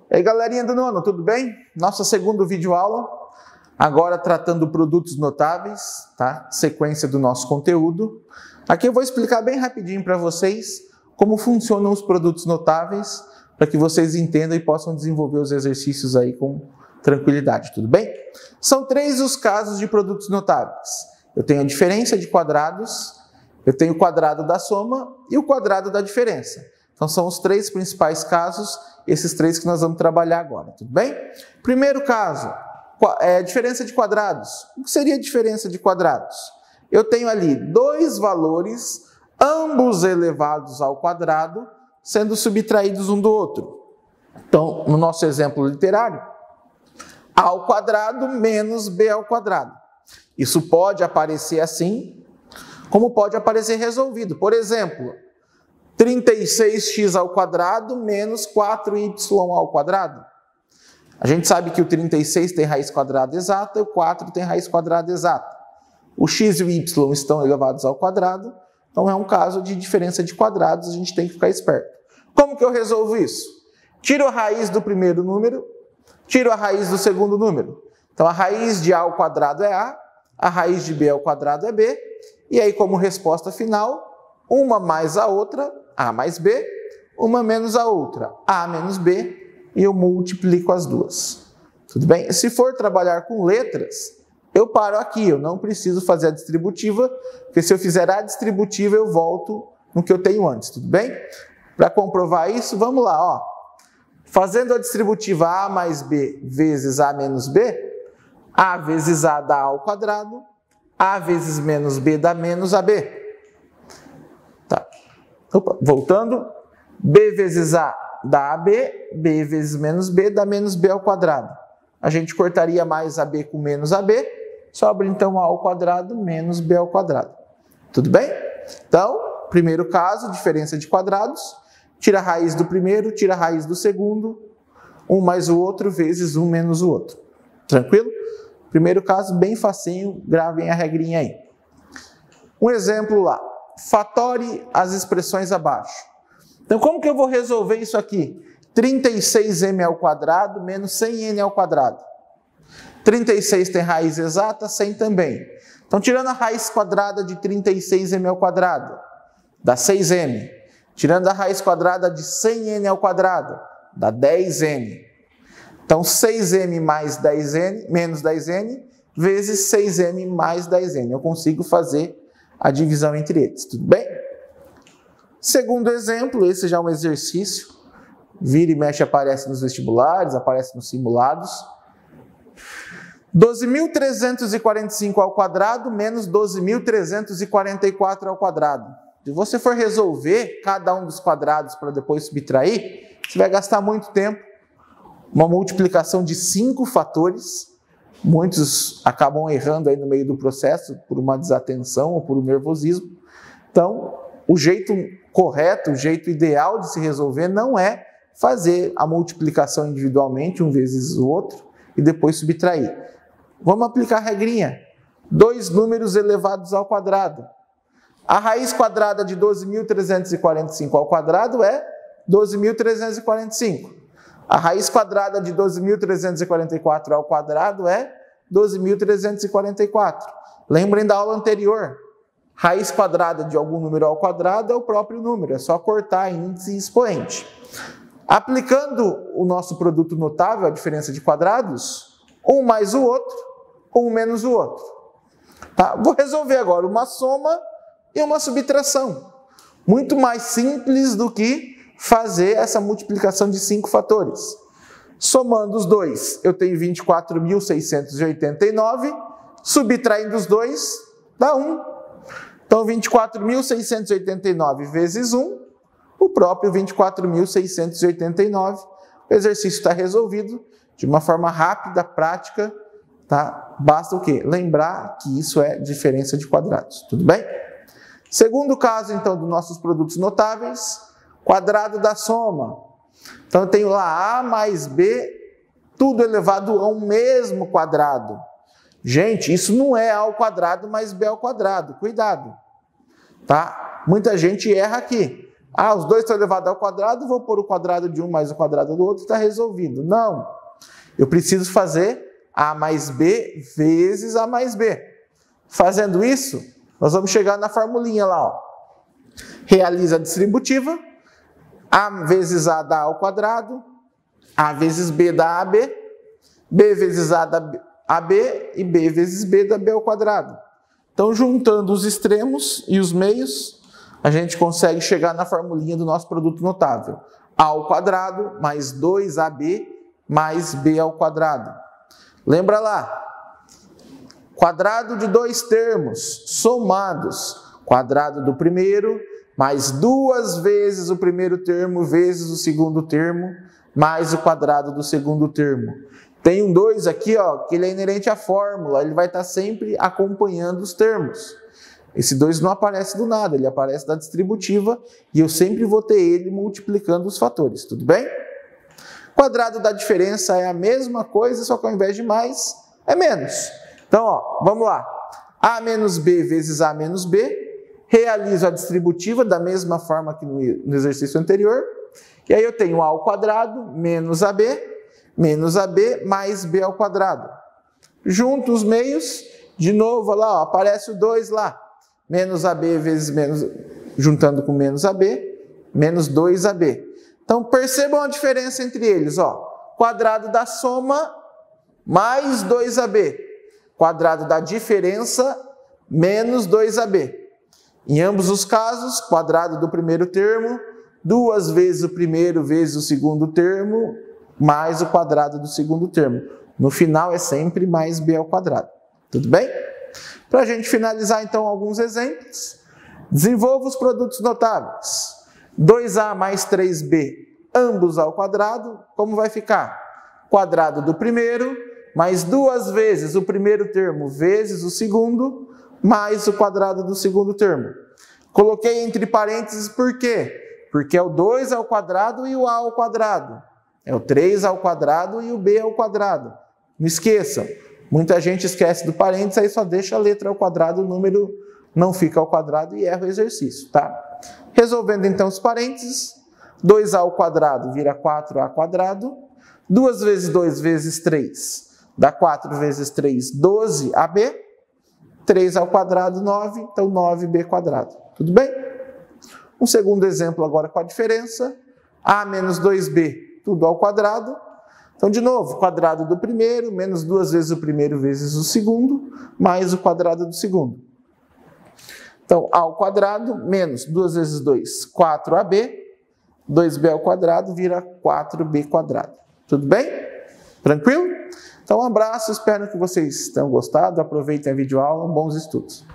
E aí, galerinha do nono, tudo bem? Nossa segunda videoaula, agora tratando produtos notáveis, tá? Sequência do nosso conteúdo. Aqui eu vou explicar bem rapidinho para vocês como funcionam os produtos notáveis, para que vocês entendam e possam desenvolver os exercícios aí com tranquilidade, tudo bem? São 3 os casos de produtos notáveis. Eu tenho a diferença de quadrados, eu tenho o quadrado da soma e o quadrado da diferença. Então são os 3 principais casos, esses 3 que nós vamos trabalhar agora, tudo bem? Primeiro caso, diferença de quadrados. O que seria a diferença de quadrados? Eu tenho ali 2 valores, ambos elevados ao quadrado, sendo subtraídos um do outro. Então, no nosso exemplo literário, a ao quadrado menos b ao quadrado. Isso pode aparecer assim, como pode aparecer resolvido. Por exemplo, 36x ao quadrado menos 4y ao quadrado. A gente sabe que o 36 tem raiz quadrada exata e o 4 tem raiz quadrada exata. O x e o y estão elevados ao quadrado, então é um caso de diferença de quadrados, a gente tem que ficar esperto. Como que eu resolvo isso? Tiro a raiz do primeiro número, tiro a raiz do segundo número. Então a raiz de a ao quadrado é a raiz de b ao quadrado é b, e aí como resposta final, uma mais a outra, a mais b, uma menos a outra, a menos b, e eu multiplico as duas. Tudo bem? Se for trabalhar com letras, eu paro aqui, eu não preciso fazer a distributiva, porque se eu fizer a distributiva eu volto no que eu tenho antes, tudo bem? Para comprovar isso, vamos lá, ó. Fazendo a distributiva a mais b vezes a menos b, a vezes a dá a ao quadrado, a vezes menos b dá menos ab. Tá. Opa, voltando, b vezes a dá ab, b vezes menos b dá menos b ao quadrado. A gente cortaria mais ab com menos ab, sobra então a ao quadrado menos b ao quadrado. Tudo bem? Então, primeiro caso, diferença de quadrados, tira a raiz do primeiro, tira a raiz do segundo, um mais o outro vezes um menos o outro. Tranquilo? Primeiro caso, bem facinho, gravem a regrinha aí. Um exemplo lá, fatore as expressões abaixo. Então, como que eu vou resolver isso aqui? 36m ao quadrado menos 100n ao quadrado. 36 tem raiz exata, 100 também. Então, tirando a raiz quadrada de 36m ao quadrado, dá 6m. Tirando a raiz quadrada de 100n ao quadrado, dá 10n. Então, 6m mais 10n, menos 10n, vezes 6m mais 10n. Eu consigo fazer a divisão entre eles, tudo bem? Segundo exemplo, esse já é um exercício. Vira e mexe aparece nos vestibulares, aparece nos simulados. 12.345 ao quadrado menos 12.344 ao quadrado. Se você for resolver cada um dos quadrados para depois subtrair, você vai gastar muito tempo. Uma multiplicação de 5 fatores. Muitos acabam errando aí no meio do processo por uma desatenção ou por um nervosismo. Então, o jeito correto, o jeito ideal de se resolver não é fazer a multiplicação individualmente, um vezes o outro, e depois subtrair. Vamos aplicar a regrinha. 2 números elevados ao quadrado. A raiz quadrada de 12.345 ao quadrado é 12.345. A raiz quadrada de 12.344 ao quadrado é 12.344. Lembrem da aula anterior. Raiz quadrada de algum número ao quadrado é o próprio número, é só cortar índice e expoente. Aplicando o nosso produto notável, a diferença de quadrados, um mais o outro, um menos o outro. Tá? Vou resolver agora uma soma e uma subtração. Muito mais simples do que fazer essa multiplicação de 5 fatores. Somando os dois, eu tenho 24.689, subtraindo os dois, dá 1. Então, 24.689 vezes 1, o próprio 24.689. O exercício está resolvido de uma forma rápida, prática, tá? Basta o quê? Lembrar que isso é diferença de quadrados, tudo bem? Segundo caso, então, dos nossos produtos notáveis, quadrado da soma. Então, eu tenho lá a mais b, tudo elevado a um mesmo quadrado. Gente, isso não é a ao quadrado mais b ao quadrado, cuidado. Tá? Muita gente erra aqui. Ah, os dois estão elevados ao quadrado, vou pôr o quadrado de um mais o quadrado do outro, está resolvido. Não. Eu preciso fazer A mais B vezes A mais B. Fazendo isso, nós vamos chegar na formulinha lá, ó. Realiza a distributiva, A vezes A dá A ao quadrado, A vezes B dá AB, B vezes A dá AB e B vezes B dá B ao quadrado. Então, juntando os extremos e os meios, a gente consegue chegar na formulinha do nosso produto notável. A ao quadrado mais 2AB mais B ao quadrado. Lembra lá? Quadrado de dois termos somados. Quadrado do primeiro mais 2 vezes o primeiro termo vezes o segundo termo mais o quadrado do segundo termo. Tem um 2 aqui, ó, que ele é inerente à fórmula, ele vai estar sempre acompanhando os termos. Esse 2 não aparece do nada, ele aparece da distributiva e eu sempre vou ter ele multiplicando os fatores, tudo bem? Quadrado da diferença é a mesma coisa, só que ao invés de mais, é menos. Então, ó, vamos lá. A menos B vezes A menos B, realizo a distributiva da mesma forma que no exercício anterior, e aí eu tenho A ao quadrado menos AB mais B ao quadrado. Junto os meios, de novo, lá, ó, aparece o 2 lá. Menos AB vezes menos, juntando com menos AB, menos 2AB. Então, percebam a diferença entre eles, ó. Quadrado da soma mais 2AB. Quadrado da diferença menos 2AB. Em ambos os casos, quadrado do primeiro termo, 2 vezes o primeiro vezes o segundo termo, mais o quadrado do segundo termo. No final é sempre mais B ao quadrado. Tudo bem? Para a gente finalizar, então, alguns exemplos. Desenvolva os produtos notáveis. 2A mais 3B, ambos ao quadrado, como vai ficar? Quadrado do primeiro, mais 2 vezes o primeiro termo vezes o segundo, mais o quadrado do segundo termo. Coloquei entre parênteses por quê? Porque é o 2 ao quadrado e o A ao quadrado. É o 3 ao quadrado e o B ao quadrado. Não esqueçam, muita gente esquece do parênteses, aí só deixa a letra ao quadrado, o número não fica ao quadrado e erra o exercício, tá? Resolvendo então os parênteses, 2A ao quadrado vira 4A quadrado, 2 vezes 2 vezes 3 dá 4 vezes 3, 12AB, 3 ao quadrado, 9, então 9B quadrado. Tudo bem? Um segundo exemplo agora com a diferença, A menos 2B, tudo ao quadrado. Então, de novo, quadrado do primeiro, menos 2 vezes o primeiro vezes o segundo, mais o quadrado do segundo. Então, A ao quadrado, menos 2 vezes 2, 4AB, 2B ao quadrado vira 4B quadrado. Tudo bem? Tranquilo? Então, um abraço, espero que vocês tenham gostado, aproveitem a videoaula, bons estudos.